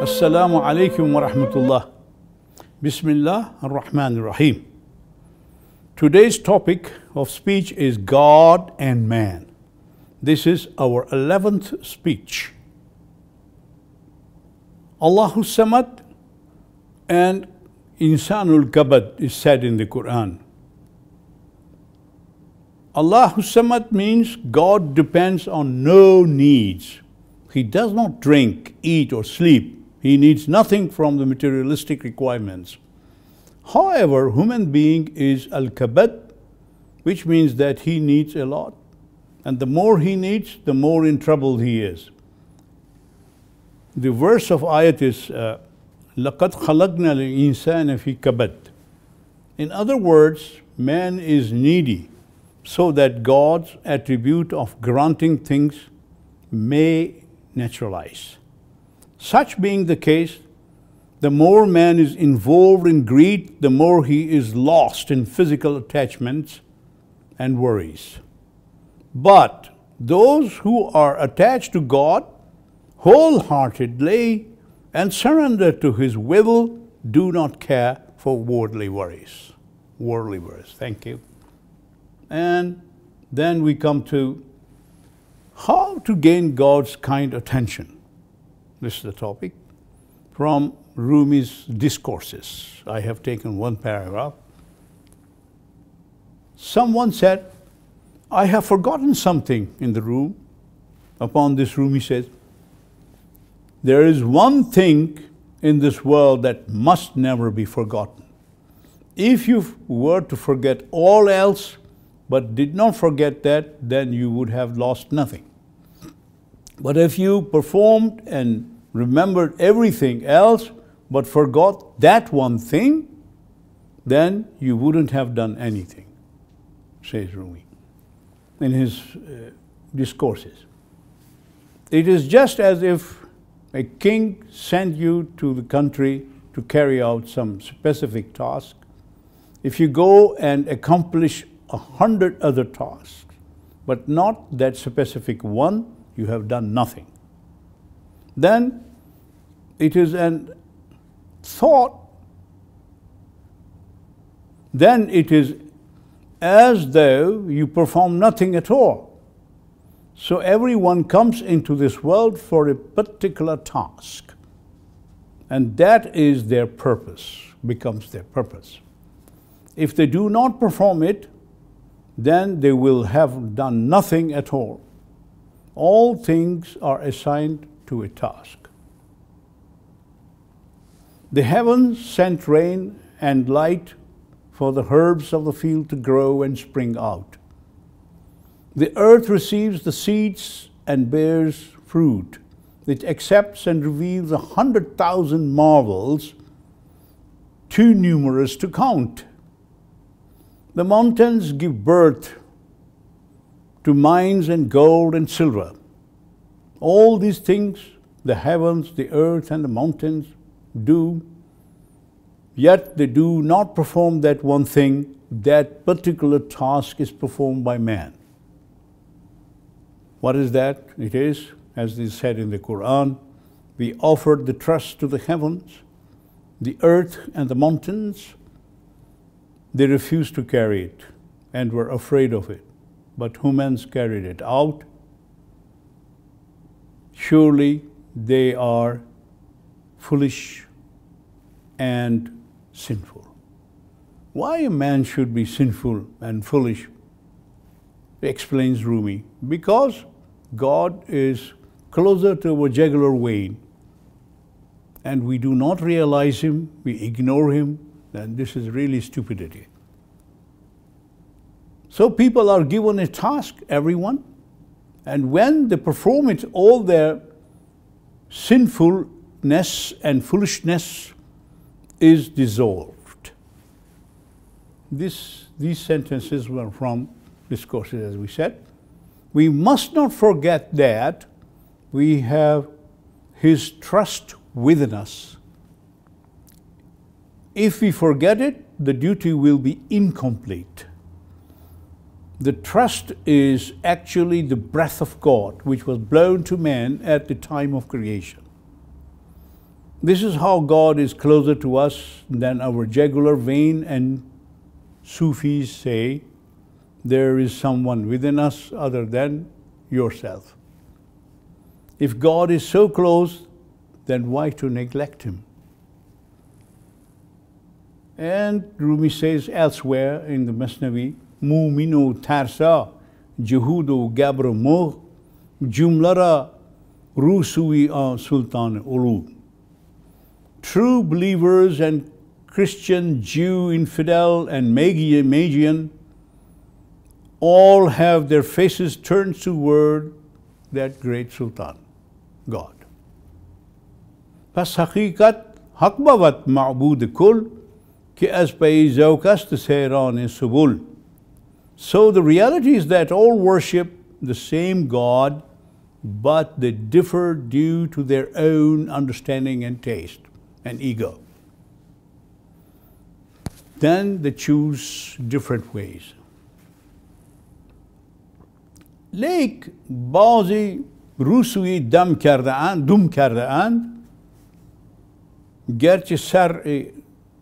Assalamu alaikum wa rahmatullah. Bismillah ar-Rahman ar-Rahim. Today's topic of speech is God and man. This is our 11th speech. Allahu Samad and Insanul Kabad is said in the Quran. Allahu Samad means God depends on no needs. He does not drink, eat or sleep. He needs nothing from the materialistic requirements. However, human being is al-kabad, which means that he needs a lot. And the more he needs, the more in trouble he is. The verse of ayat is, لَقَدْ خَلَقْنَا الْإِنسَانَ فِي كَبَدٍ. In other words, man is needy, so that God's attribute of granting things may naturalize. Such being the case, the more man is involved in greed, the more he is lost in physical attachments and worries. But those who are attached to God wholeheartedly and surrender to His will do not care for worldly worries. Worldly worries. Thank you. And then we come to how to gain God's kind attention. This is the topic from Rumi's discourses. I have taken one paragraph. Someone said, I have forgotten something in the room. Upon this, Rumi says, there is one thing in this world that must never be forgotten. If you were to forget all else, but did not forget that, then you would have lost nothing. But if you performed and remembered everything else, but forgot that one thing, then you wouldn't have done anything, says Rumi in his discourses. It is just as if a king sent you to the country to carry out some specific task. If you go and accomplish 100 other tasks, but not that specific one, you have done nothing. Then it is an thought, then it is as though you perform nothing at all. So everyone comes into this world for a particular task, and that is their purpose, becomes their purpose. If they do not perform it, then they will have done nothing at all. All things are assigned to a task. The heavens sent rain and light for the herbs of the field to grow and spring out. The earth receives the seeds and bears fruit. It accepts and reveals 100,000 marvels, too numerous to count. The mountains give birth to mines and gold and silver. All these things, the heavens, the earth, and the mountains do, yet they do not perform that one thing. That particular task is performed by man. What is that? It is, as is said in the Quran, we offered the trust to the heavens, the earth, and the mountains. They refused to carry it and were afraid of it. But humans carried it out. Surely they are foolish and sinful. Why a man should be sinful and foolish, explains Rumi. Because God is closer to our jugular vein, and we do not realize Him, we ignore Him, then this is really stupidity. So people are given a task, everyone, and when they perform it, all their sinfulness and foolishness is dissolved. These sentences were from discourses, as we said. We must not forget that we have His trust within us. If we forget it, the duty will be incomplete. The trust is actually the breath of God, which was blown to man at the time of creation. This is how God is closer to us than our jugular vein, and Sufis say there is someone within us other than yourself. If God is so close, then why to neglect him? And Rumi says elsewhere in the Mathnawi, Mu'minu tarsa, juhudu gabra moh, jumlara rusui sultan ulu. True believers and Christian, Jew, infidel, and Magian all have their faces turned toward that great Sultan, God. Pas hakikat hak bavat ma'bud kul ki az pay zawkast sehran subul. So the reality is that all worship the same God, but they differ due to their own understanding and taste and ego. Then they choose different ways. Lek bazi rusui dum karde and gerçi sar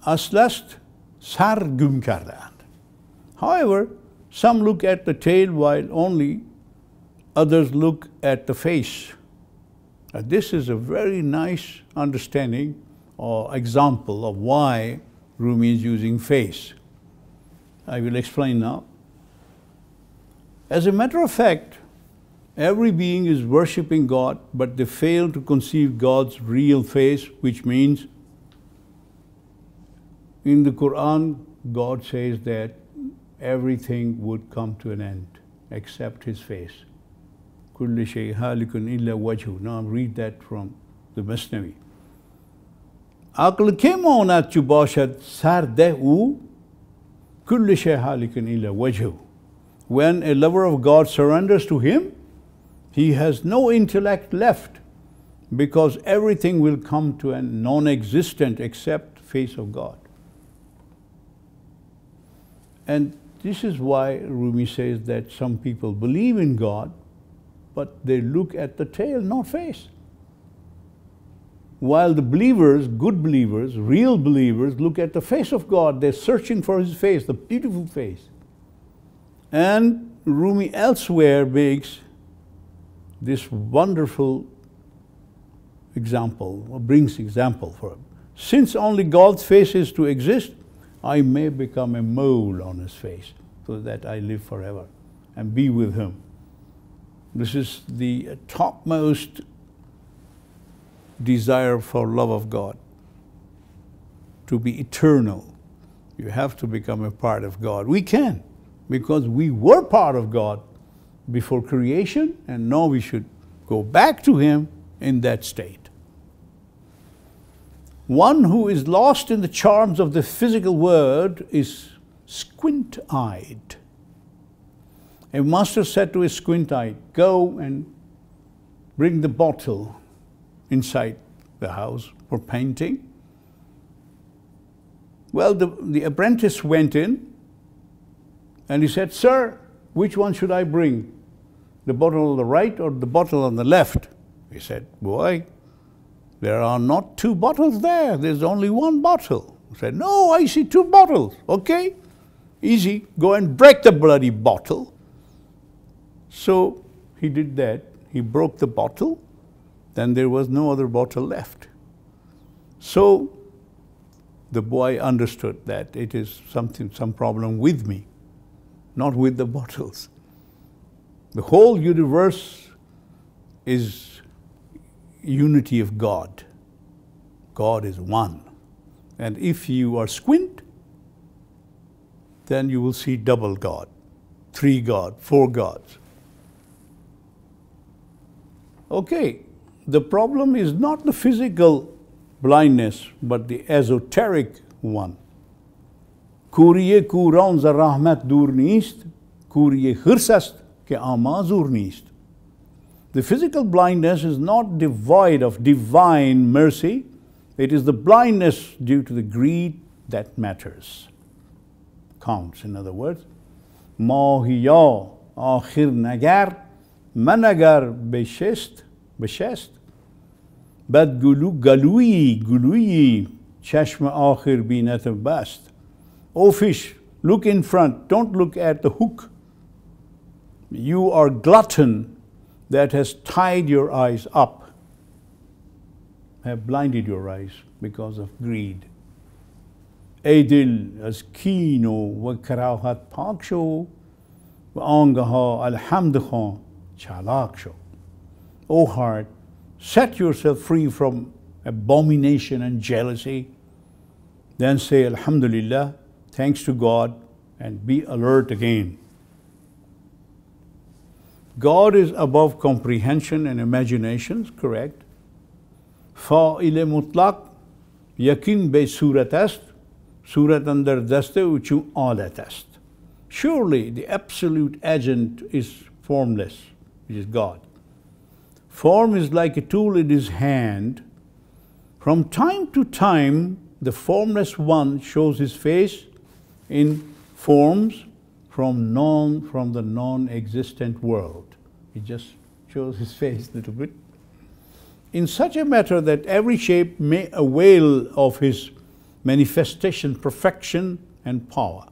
aslast sar gum karde and. However, some look at the tail while only others look at the face. This is a very nice understanding or example of why Rumi is using face. I will explain now. As a matter of fact, every being is worshipping God, but they fail to conceive God's real face, which means in the Quran, God says that everything would come to an end except his face. Kulli shay halikun illa wajhu. Now read that from the Mathnawi. Aql ke maunat chu bashad sarde u kulli shay halikun illa wajhu. When a lover of God surrenders to him, he has no intellect left, because everything will come to a non-existent except face of God. And this is why Rumi says that some people believe in God, but they look at the tail, not face. While the believers, good believers, real believers, look at the face of God. They're searching for his face, the beautiful face. And Rumi elsewhere makes this wonderful example, or brings example for him. Since only God's face is to exist, I may become a mole on his face, so that I live forever and be with him. This is the topmost desire for love of God, to be eternal. You have to become a part of God. We can, because we were part of God before creation, and now we should go back to him in that state. One who is lost in the charms of the physical world is squint-eyed. A master said to his squint-eyed, go and bring the bottle inside the house for painting. Well, the apprentice went in and he said, sir, which one should I bring? The bottle on the right or the bottle on the left? He said, boy, there are not two bottles there. There's only one bottle. He said, no, I see two bottles. Okay, easy. Go and break the bloody bottle. So he did that. He broke the bottle. Then there was no other bottle left. So the boy understood that it is some problem with me, not with the bottles. The whole universe is unity of God. God is one. And if you are squint, then you will see double God, 3 gods, 4 gods. Okay, the problem is not the physical blindness, but the esoteric one. Kuriye kuran za rahmat dur nist, kuriye hirs ast ke amazur nist. The physical blindness is not devoid of divine mercy. It is the blindness due to the greed that matters, counts, in other words. ماهیا آخر نگر من اگر بشست بد گلویی چشم آخر بینت بست. O fish, look in front, don't look at the hook. You are glutton that has tied your eyes up, have blinded your eyes because of greed. ای دل از کین و کراهت پاک شو و آنگها الحمد خوان چالاک شو. O heart, set yourself free from abomination and jealousy. Then say Alhamdulillah, thanks to God, and be alert again. God is above comprehension and imaginations, correct. فائل مطلق یقین به صورت است صورت اندر دست او چون آلت است. Surely the absolute agent is formless, which is God. Form is like a tool in his hand. From time to time, the formless one shows his face in forms from the non-existent world. He just shows his face a little bit. In such a matter that every shape may avail of his manifestation, perfection, and power.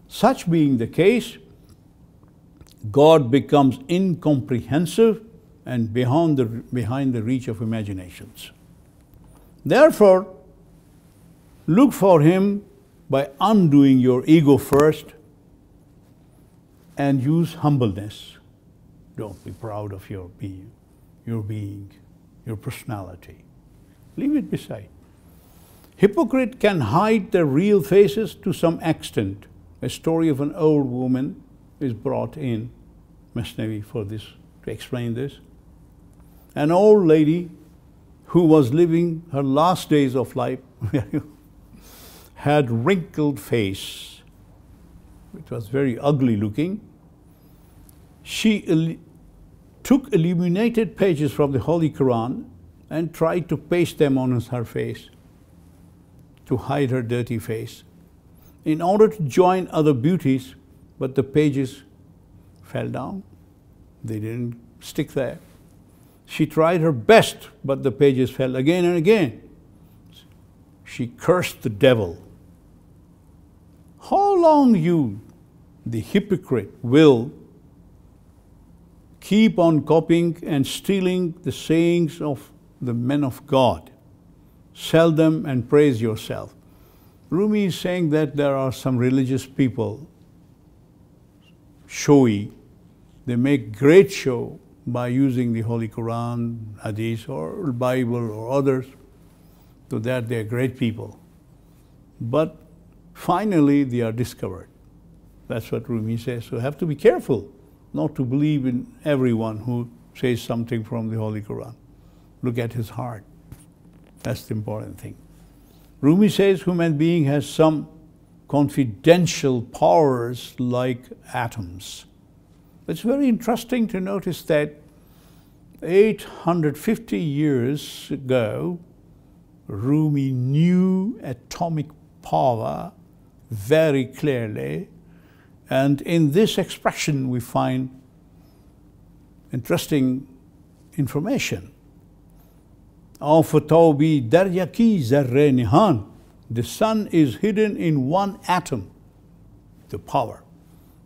Such being the case, God becomes incomprehensive and behind the reach of imaginations. Therefore, look for him by undoing your ego first and use humbleness. Don't be proud of your being, your personality. Leave it beside. Hypocrite can hide their real faces to some extent. A story of an old woman is brought in Mathnawi for this, to explain this. An old lady who was living her last days of life had wrinkled face. It was very ugly looking. She took illuminated pages from the Holy Quran and tried to paste them on her face to hide her dirty face in order to join other beauties, but the pages fell down. They didn't stick there. She tried her best, but the pages fell again and again. She cursed the devil. How long you, the hypocrite, will keep on copying and stealing the sayings of the men of God? Sell them and praise yourself. Rumi is saying that there are some religious people, showy. They make great show by using the Holy Quran, Hadith, or Bible, or others, so that they are great people. But finally, they are discovered. That's what Rumi says. So you have to be careful not to believe in everyone who says something from the Holy Quran. Look at his heart. That's the important thing. Rumi says human being has some confidential powers like atoms. It's very interesting to notice that 850 years ago, Rumi knew atomic power very clearly, and in this expression we find interesting information. The sun is hidden in one atom, the power,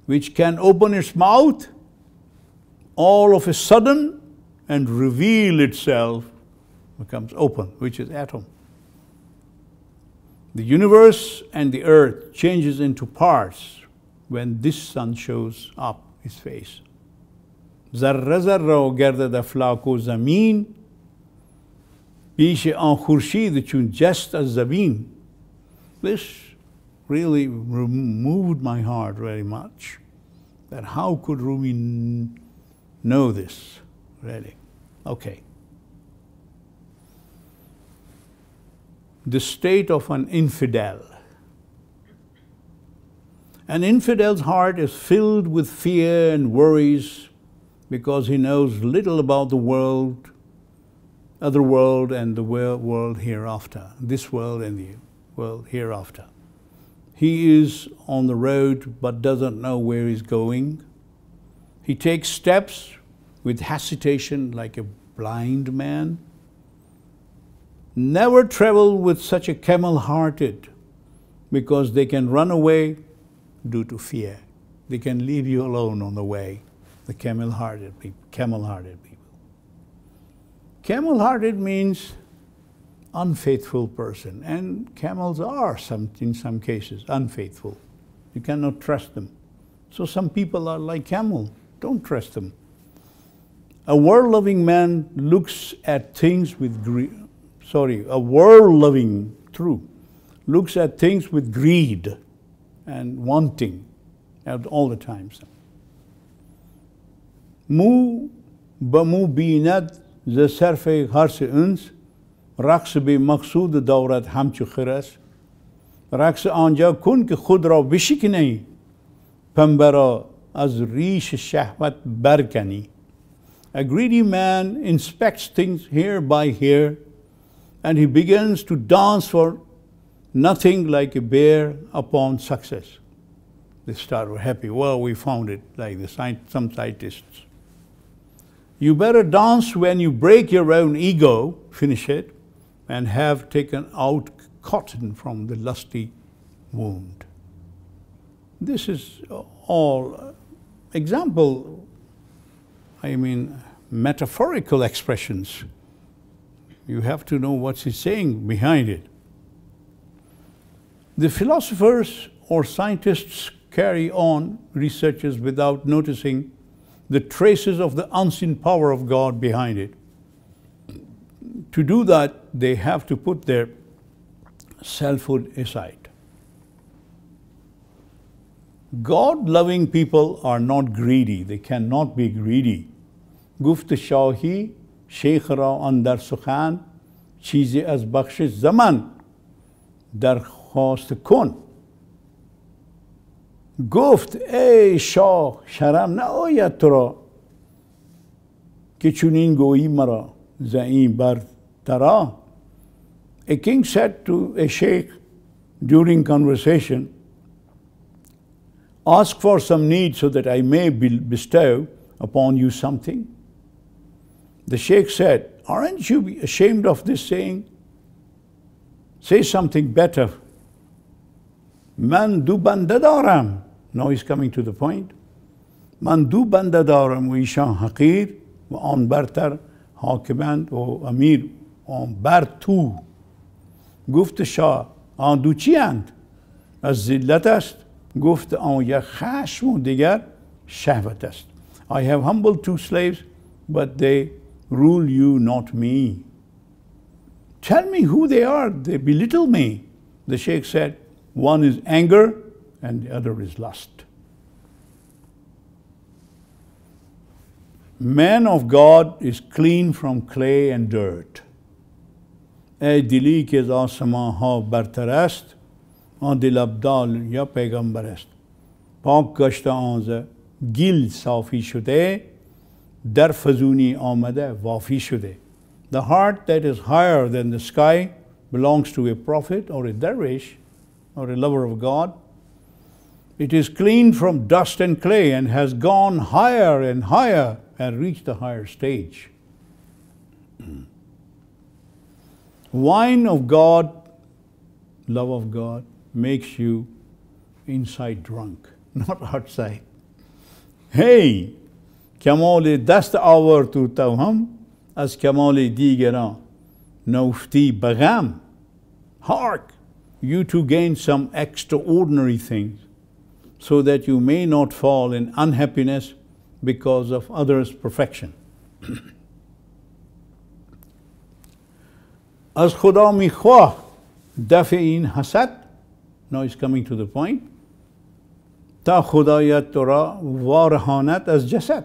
which can open its mouth all of a sudden and reveal itself, becomes open, which is atom. The universe and the earth changes into parts when this sun shows up his face. Zarra zarra gardad aflak o zameen pish an khurshid chun jest az zabeen. This really moved my heart very much, that how could Rumi know this, really? Okay. The state of an infidel. An infidel's heart is filled with fear and worries because he knows little about the world, other world, and the world hereafter, this world and the world hereafter. He is on the road but doesn't know where he's going. He takes steps with hesitation like a blind man. Never travel with such a camel-hearted, because they can run away due to fear. They can leave you alone on the way. The camel-hearted people. Camel-hearted people. Camel-hearted means unfaithful person, and camels are in some cases unfaithful. You cannot trust them. So some people are like camel. Don't trust them. A world-loving man looks at things with greed. A world-loving, looks at things with greed and wanting all the time. Mu ba mu binad ze sarf harse uns رقص به مقصود دارد همچو خرس رقص آنجا کن که خود را بشکنی پنبه را از ریش شهوت برکنی. A greedy man inspects things here by here, and he begins to dance for nothing like a bear upon success. They start happy. Well, we found it, like some scientists. You better dance when you break your own ego, finish it, and have taken out cotton from the lusty wound. This is all example, metaphorical expressions. You have to know what he's saying behind it. The philosophers or scientists carry on researches without noticing the traces of the unseen power of God behind it. To do that, they have to put their selfhood aside. God-loving people are not greedy. They cannot be greedy. Guft shahi sheikh ra andar sukhan cheeze az bakhsh zaman darkhast kon. Guft ey shah sharam naoyad to ra ke chunin goyi mara zaim bar tara. A king said to a sheikh during conversation, ask for some need so that I may bestow upon you something. The sheikh said, aren't you ashamed of this saying? Say something better. Man du banda daram. Now he's coming to the point. Man du banda daram wa ishan haqir wa an bartar hakimand wa amir an bar tu. گفت شاه آن دو چی اند؟ از ذلت است. گفت آن یک خشم و دیگر شهوت است. I have humbled two slaves, but they rule you, not me. Tell me who they are. They belittle me. The sheikh said, one is anger and the other is lust. Man of God is clean from clay and dirt. ای دلی که از آسمان ها برتر است آن دل ابدال یا پیغمبر است پاک گشته آن گیل صافی شده در فزونی آمده وافی شده. The heart that is higher than the sky belongs to a prophet or a dervish or a lover of God. It is clean from dust and clay and has gone higher and higher and reached the higher stage. Wine of God, love of God, makes you inside drunk, not outside. Hey, کمال دست آور تو توهم از کمال دیگران نوفتی بغم. Hark, you to gain some extraordinary things so that you may not fall in unhappiness because of others' perfection. از خدا میخواه دفع این حسد. Now he's coming to the point. تا خدایت تو را وارهاند از جسد.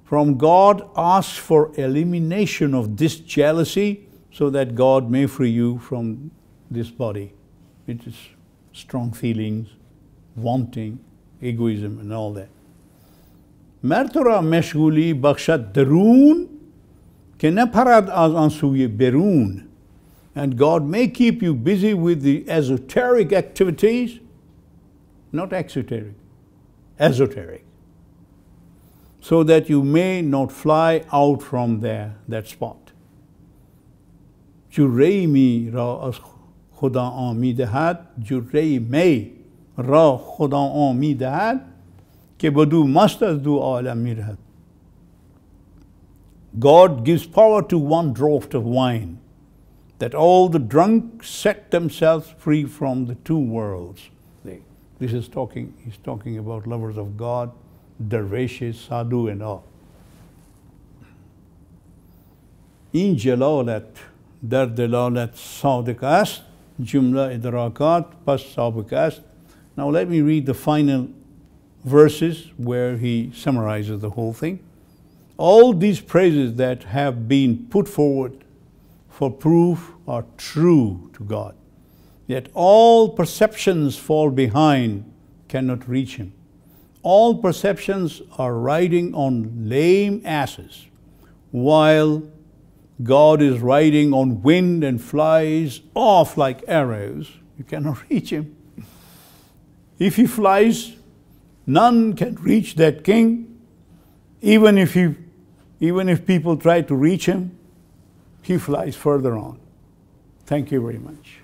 From God ask for elimination of this jealousy so that God may free you from this body. It is strong feelings, wanting, egoism and all that. مر تو را مشغولی بخشد درون که نپرد از آن سوی برون. And God may keep you busy with the esoteric activities not exoteric, esoteric. So that you may not fly out from there, that spot. جره‌ای می را از خدا آمی دهد، جره‌ای می را خدا آمی دهد که بدو مست از دو عالم می رهد. God gives power to one draught of wine, that all the drunk set themselves free from the two worlds. This is he's talking about lovers of God, dervishes, sadhu and all. این جلالت در دلالت صادق است، جمله ادراکات پس سابق است. Now let me read the final verses where he summarizes the whole thing. All these praises that have been put forward for proof are true to God. Yet all perceptions fall behind, cannot reach him. All perceptions are riding on lame asses, while God is riding on wind and flies off like arrows. You cannot reach him. If he flies, none can reach that king. Even if people try to reach him, he flies further on. Thank you very much.